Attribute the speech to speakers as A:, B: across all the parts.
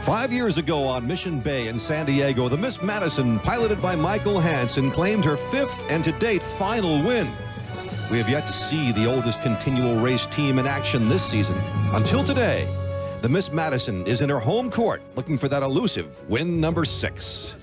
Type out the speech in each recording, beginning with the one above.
A: 5 years ago on Mission Bay in San Diego, the Miss Madison, piloted by Michael Hansen, claimed her 5th and to date final win. We have yet to see the oldest continual race team in action this season. Until today, the Miss Madison is in her home court looking for that elusive win number 6.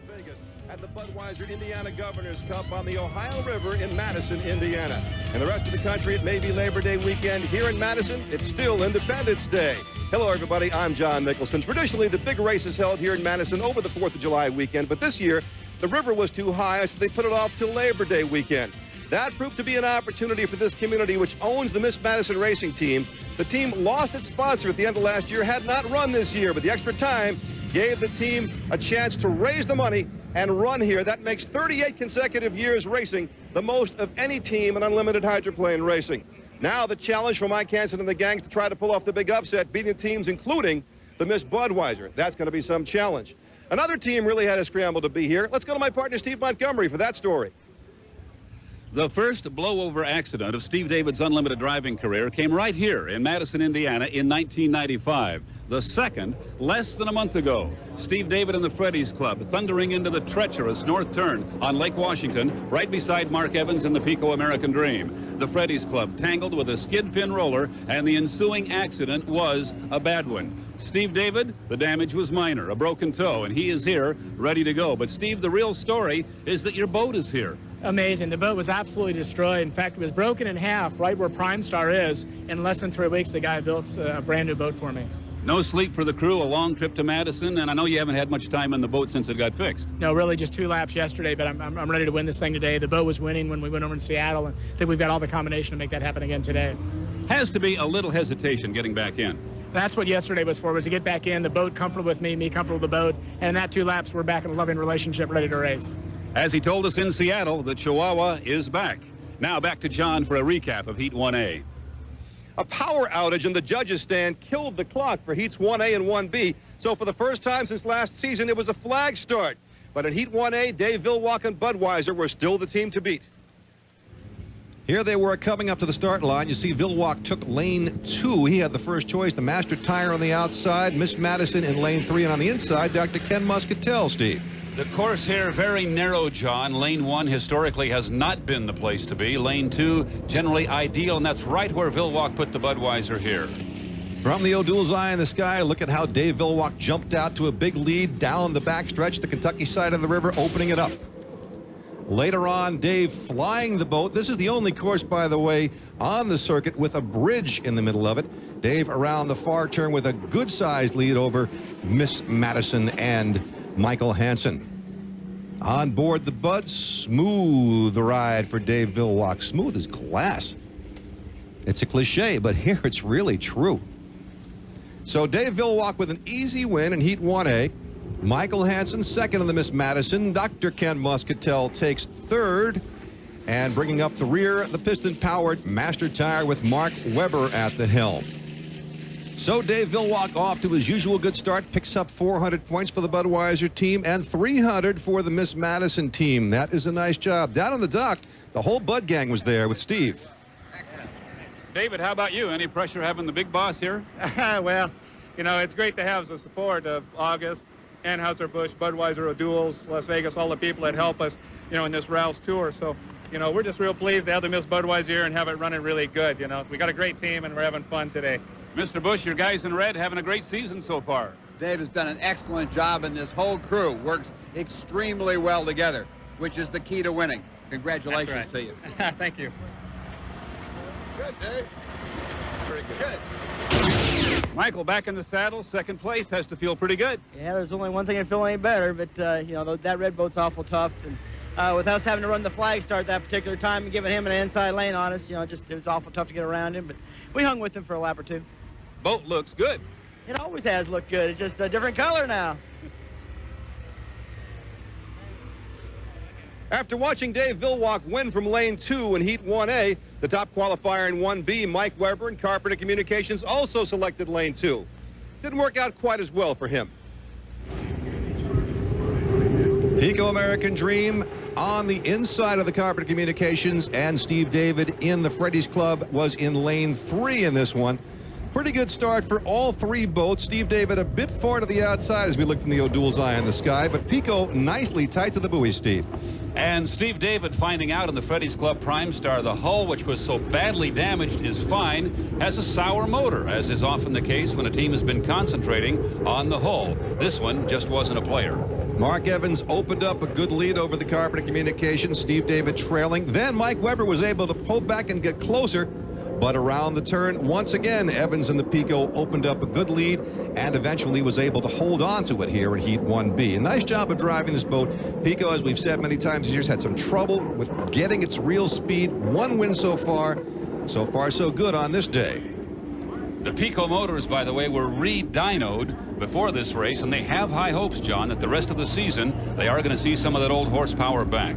B: At the Budweiser Indiana Governor's Cup on the Ohio River in Madison, Indiana. And the rest of the country, it may be Labor Day weekend. Here in Madison, it's still Independence Day. Hello, everybody. I'm John Nicholson. Traditionally, the big race is held here in Madison over the 4th of July weekend, but this year, the river was too high, so they put it off till Labor Day weekend. That proved to be an opportunity for this community, which owns the Miss Madison racing team. The team lost its sponsor at the end of last year, had not run this year, but the extra time gave the team a chance to raise the money and run here. That makes 38 consecutive years racing, the most of any team in unlimited hydroplane racing. Now the challenge for Mike Hansen and the gangs to try to pull off the big upset, beating teams including the Miss Budweiser. That's going to be some challenge. Another team really had to scramble to be here. Let's go to my partner Steve Montgomery for that story.
C: The first blowover accident of Steve David's unlimited driving career came right here in Madison, Indiana in 1995. The second, less than a month ago. Steve David and the Freddy's Club thundering into the treacherous north turn on Lake Washington, right beside Mark Evans and the Pico American Dream. The Freddy's Club tangled with a skid fin roller, and the ensuing accident was a bad one. Steve David, the damage was minor, a broken toe, and he is here, ready to go. But Steve, the real story is that your boat is here.
D: Amazing. The boat was absolutely destroyed. In fact, it was broken in half right where Prime Star is. In less than 3 weeks, the guy built a brand new boat for me.
C: No sleep for the crew, a long trip to Madison, and I know you haven't had much time in the boat since it got fixed.
D: No, really just 2 laps yesterday, but I'm ready to win this thing today. The boat was winning when we went over in Seattle, and I think we've got all the combination to make that happen again today.
C: Has to be a little hesitation getting back in.
D: That's what yesterday was for, was to get back in, the boat comfortable with me comfortable with the boat, and in that 2 laps, we're back in a loving relationship, ready to race.
C: As he told us in Seattle, the Chihuahua is back. Now back to John for a recap of Heat 1A.
B: A power outage in the judges' stand killed the clock for Heats 1A and 1B. So for the first time since last season, it was a flag start. But in Heat 1A, Dave Villwock and Budweiser were still the team to beat.
A: Here they were coming up to the start line. You see Villwock took lane 2. He had the first choice, the Master Tire on the outside, Miss Madison in lane 3, and on the inside, Dr. Ken Muscatel, Steve.
C: The course here, very narrow, John. Lane 1 historically has not been the place to be. Lane 2, generally ideal, and that's right where Villwock put the Budweiser here.
A: From the O'Doul's eye in the sky, look at how Dave Villwock jumped out to a big lead down the backstretch, the Kentucky side of the river, opening it up. Later on, Dave flying the boat. This is the only course, by the way, on the circuit with a bridge in the middle of it. Dave around the far turn with a good-sized lead over Miss Madison and Michael Hansen. On board the Bud, smooth ride for Dave Villwock. Smooth as glass. It's a cliche, but here it's really true. So Dave Villwock with an easy win in Heat 1A. Michael Hansen second in the Miss Madison. Dr. Ken Muscatel takes third. And bringing up the rear, the piston-powered Master Tire with Mark Webber at the helm. So Dave Villwock off to his usual good start, picks up 400 points for the Budweiser team and 300 for the Miss Madison team. That is a nice job. Down on the dock, the whole Bud gang was there with Steve.
C: Excellent. David, how about you? Any pressure having the big boss here?
E: Well, you know, it's great to have the support of August, Anheuser-Busch, Budweiser, O'Doul's, Las Vegas, all the people that help us, you know, in this Rouse tour. So, you know, we're just real pleased to have the Miss Budweiser here and have it running really good. You know, we got a great team and we're having fun today.
C: Mr. Bush, your guys in red having a great season so far.
F: Dave has done an excellent job, and this whole crew works extremely well together, which is the key to winning. Congratulations to you.
E: Thank you.
B: Good, Dave. Very good.
C: Michael, back in the saddle, second place, has to feel pretty good.
G: Yeah, there's only one thing I feel any better, but, you know, that red boat's awful tough. And with us having to run the flag start that particular time and giving him an inside lane on us, you know, it was awful tough to get around him. But we hung with him for a lap or 2.
C: Boat looks good.
G: It always has looked good. It's just a different color now.
B: After watching Dave Villwock win from lane 2 in Heat 1A, the top qualifier in 1B, Mike Webber and Carpenter Communications, also selected lane 2. Didn't work out quite as well for him.
A: Pico American Dream on the inside of the Carpenter Communications, and Steve David in the Freddy's Club was in lane 3 in this one. Pretty good start for all three boats. Steve David a bit far to the outside as we look from the O'Doul's eye in the sky, but Pico nicely tight to the buoy, Steve.
C: And Steve David finding out in the Freddy's Club Prime Star the hull, which was so badly damaged, is fine, has a sour motor, as is often the case when a team has been concentrating on the hull. This one just wasn't a player.
A: Mark Evans opened up a good lead over the Carpenter Communications. Steve David trailing. Then Mike Weber was able to pull back and get closer. But around the turn, once again, Evans and the Pico opened up a good lead and eventually was able to hold on to it here in Heat 1B. A nice job of driving this boat. Pico, as we've said many times these years, had some trouble with getting its real speed. One win so far. So far, so good on this day.
C: The Pico motors, by the way, were re-dynoed before this race, and they have high hopes, John, that the rest of the season they are going to see some of that old horsepower back.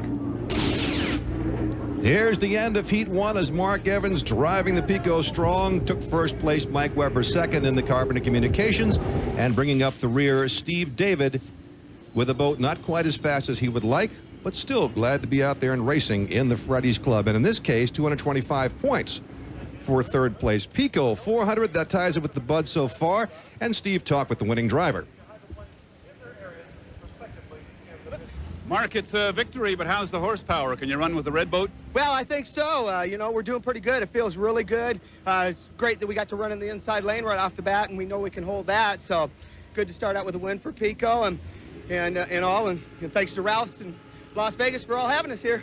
A: Here's the end of Heat 1 as Mark Evans driving the Pico strong. Took first place, Mike Weber second in the Carpenter Communications. And bringing up the rear, Steve David with a boat not quite as fast as he would like, but still glad to be out there and racing in the Freddy's Club. And in this case, 225 points for third place. Pico, 400. That ties it with the Bud so far. And Steve talked with the winning driver.
C: Mark, it's a victory, but how's the horsepower? Can you run with the red boat?
G: Well, I think so. You know, we're doing pretty good. It feels really good. It's great that we got to run in the inside lane right off the bat, and we know we can hold that. So good to start out with a win for Pico and thanks to Ralph's and Las Vegas for all having us here.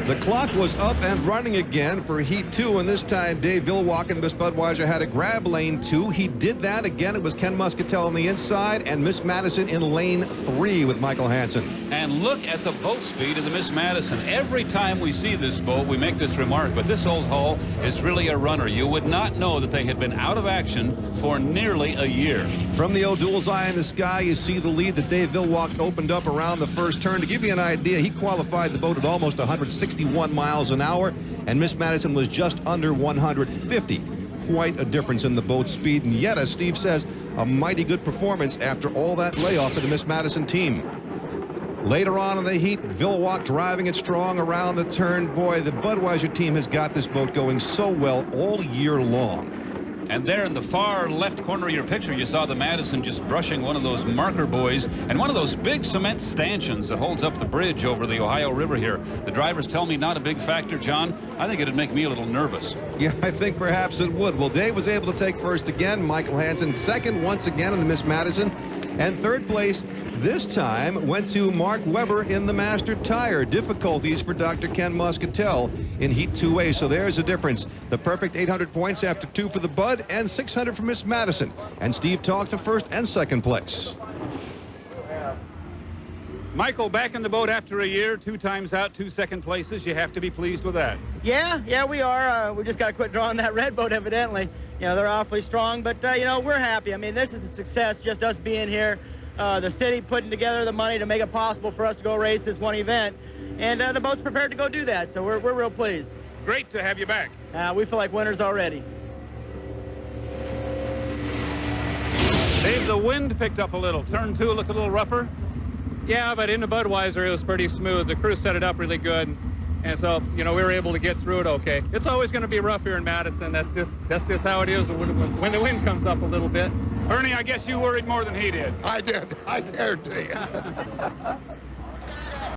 A: The clock was up and running again for Heat 2, and this time Dave Villwock and Miss Budweiser had a grab lane 2. He did that again. It was Ken Muscatel on the inside and Miss Madison in lane 3 with Michael Hansen.
C: And look at the boat speed of the Miss Madison. Every time we see this boat, we make this remark, but this old hull is really a runner. You would not know that they had been out of action for nearly a year.
A: From the O'Doul's eye in the sky, you see the lead that Dave Villwock opened up around the first turn. To give you an idea, he qualified the boat at almost 161 miles an hour, and Miss Madison was just under 150. Quite a difference in the boat speed, and yet, as Steve says, a mighty good performance after all that layoff of the Miss Madison team. Later on in the heat, Villwock driving it strong around the turn. Boy, the Budweiser team has got this boat going so well all year long.
C: And there in the far left corner of your picture, you saw the Madison just brushing one of those marker buoys and one of those big cement stanchions that holds up the bridge over the Ohio River here. The drivers tell me not a big factor, John. I think it'd make me a little nervous.
A: Yeah, I think perhaps it would. Well, Dave was able to take first again. Michael Hansen second once again in the Miss Madison. And third place this time went to Mark Weber in the Master Tire. Difficulties for Dr. Ken Muscatel in Heat 2A. So there's a difference. The perfect 800 points after 2 for the Bud and 600 for Miss Madison. And Steve talked to first and second place.
C: Michael, back in the boat after a year, 2 times out, 2 second places. You have to be pleased with that.
G: Yeah, we are. We just got to quit drawing that red boat, evidently. You know, they're awfully strong, but, you know, we're happy. I mean, this is a success, just us being here. The city putting together the money to make it possible for us to go race this one event. And the boat's prepared to go do that, so we're real pleased.
C: Great to have you back.
G: We feel like winners already.
C: Dave, the wind picked up a little. Turn 2 looked a little rougher.
E: Yeah, but in the Budweiser, it was pretty smooth. The crew set it up really good. And so, you know, we were able to get through it okay. It's always going to be rough here in Madison. That's just how it is when the wind comes up a little bit.
C: Ernie, I guess you worried more than he did.
H: I did. I dared to.